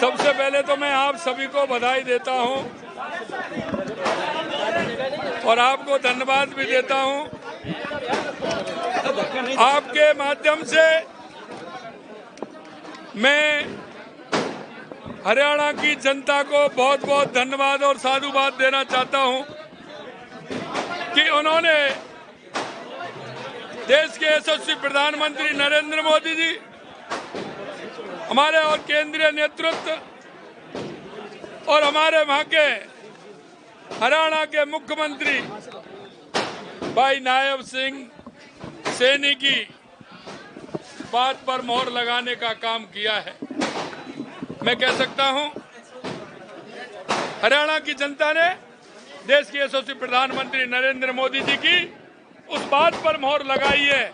सबसे पहले तो मैं आप सभी को बधाई देता हूं और आपको धन्यवाद भी देता हूं। आपके माध्यम से मैं हरियाणा की जनता को बहुत बहुत धन्यवाद और साधुवाद देना चाहता हूं कि उन्होंने देश के यशस्वी प्रधानमंत्री नरेंद्र मोदी जी, हमारे और केंद्रीय नेतृत्व और हमारे वहां के हरियाणा के मुख्यमंत्री भाई नायब सिंह सैनी की बात पर मोहर लगाने का काम किया है। मैं कह सकता हूं हरियाणा की जनता ने देश के यशस्वी प्रधानमंत्री नरेंद्र मोदी जी की उस बात पर मोहर लगाई है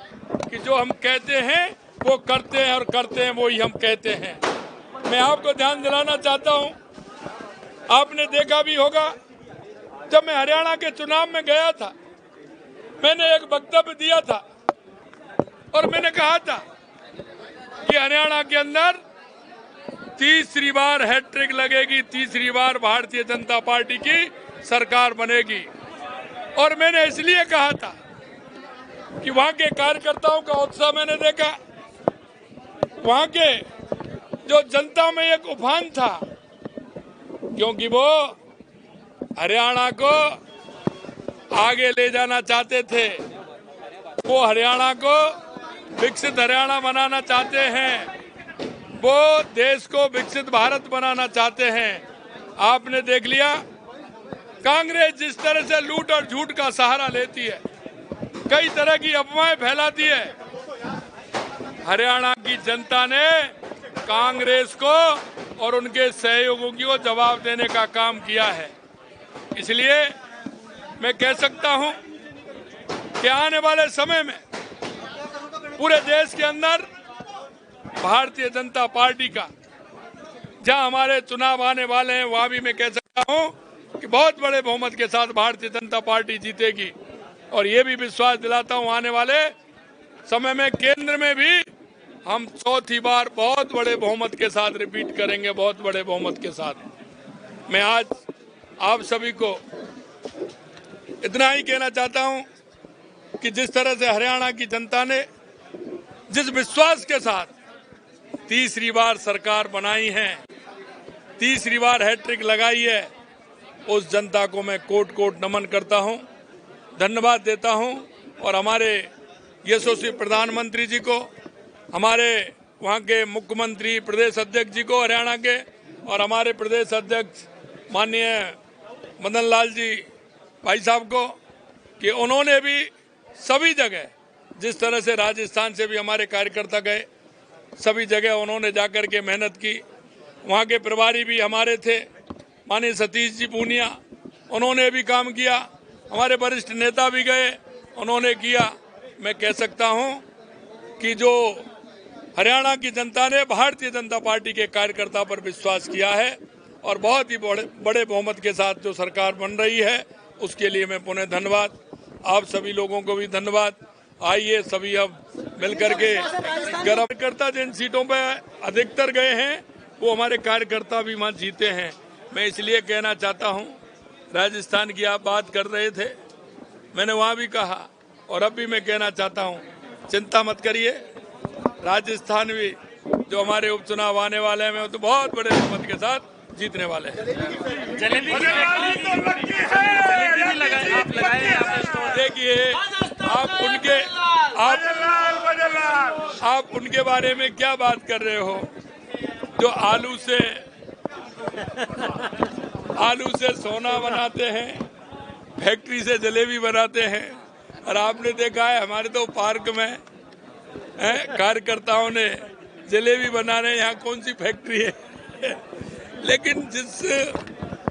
कि जो हम कहते हैं वो करते हैं और करते हैं वो ही हम कहते हैं। मैं आपको ध्यान दिलाना चाहता हूं, आपने देखा भी होगा जब मैं हरियाणा के चुनाव में गया था, मैंने एक वक्तव्य दिया था और मैंने कहा था कि हरियाणा के अंदर तीसरी बार हैट्रिक लगेगी, तीसरी बार भारतीय जनता पार्टी की सरकार बनेगी। और मैंने इसलिए कहा था कि वहां के कार्यकर्ताओं का उत्साह मैंने देखा, वहां के जो जनता में एक उफान था, क्योंकि वो हरियाणा को आगे ले जाना चाहते थे, वो हरियाणा को विकसित हरियाणा बनाना चाहते हैं, वो देश को विकसित भारत बनाना चाहते हैं। आपने देख लिया कांग्रेस जिस तरह से लूट और झूठ का सहारा लेती है, कई तरह की अफवाहें फैलाती है, हरियाणा की जनता ने कांग्रेस को और उनके सहयोगियों को जवाब देने का काम किया है। इसलिए मैं कह सकता हूं कि आने वाले समय में पूरे देश के अंदर भारतीय जनता पार्टी का जहां हमारे चुनाव आने वाले हैं, वहां भी मैं कह सकता हूं कि बहुत बड़े बहुमत के साथ भारतीय जनता पार्टी जीतेगी। और ये भी विश्वास दिलाता हूं आने वाले समय में केंद्र में भी हम चौथी बार बहुत बड़े बहुमत के साथ रिपीट करेंगे, बहुत बड़े बहुमत के साथ। मैं आज आप सभी को इतना ही कहना चाहता हूं कि जिस तरह से हरियाणा की जनता ने जिस विश्वास के साथ तीसरी बार सरकार बनाई है, तीसरी बार हैट्रिक लगाई है, उस जनता को मैं कोट कोट नमन करता हूं, धन्यवाद देता हूं। और हमारे यशस्वी प्रधानमंत्री जी को, हमारे वहां के मुख्यमंत्री प्रदेश अध्यक्ष जी को हरियाणा के, और हमारे प्रदेश अध्यक्ष माननीय मदन लाल जी भाई साहब को, कि उन्होंने भी सभी जगह, जिस तरह से राजस्थान से भी हमारे कार्यकर्ता गए, सभी जगह उन्होंने जाकर के मेहनत की। वहां के प्रभारी भी हमारे थे माननीय सतीश जी पूनिया, उन्होंने भी काम किया, हमारे वरिष्ठ नेता भी गए, उन्होंने किया। मैं कह सकता हूं कि जो हरियाणा की जनता ने भारतीय जनता पार्टी के कार्यकर्ता पर विश्वास किया है और बहुत ही बड़े बहुमत के साथ जो सरकार बन रही है, उसके लिए मैं पुनः धन्यवाद। आप सभी लोगों को भी धन्यवाद। आइए सभी अब मिलकर के कार्यकर्ता जिन सीटों पर अधिकतर गए हैं, वो हमारे कार्यकर्ता भी वहां जीते हैं। मैं इसलिए कहना चाहता हूं, राजस्थान की आप बात कर रहे थे, मैंने वहां भी कहा और अब भी मैं कहना चाहता हूं, चिंता मत करिए, राजस्थान भी जो हमारे उपचुनाव आने वाले हैं, तो बहुत बड़े बहुमत के साथ जीतने वाले हैं। देखिए आप उनके बारे में क्या बात कर रहे हो, जो आलू से सोना बनाते हैं, फैक्ट्री से जलेबी बनाते हैं। और आपने देखा है हमारे तो पार्क में कार्यकर्ताओं ने जलेबी बना रहे हैं, यहाँ कौन सी फैक्ट्री है। लेकिन जिस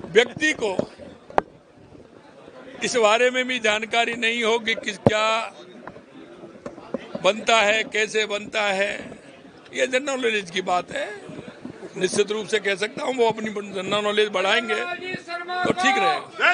व्यक्ति को इस बारे में भी जानकारी नहीं हो कि क्या बनता है, कैसे बनता है, ये जनरल नॉलेज की बात है। निश्चित रूप से कह सकता हूँ वो अपनी जनरल नॉलेज बढ़ाएंगे तो ठीक रहेगा।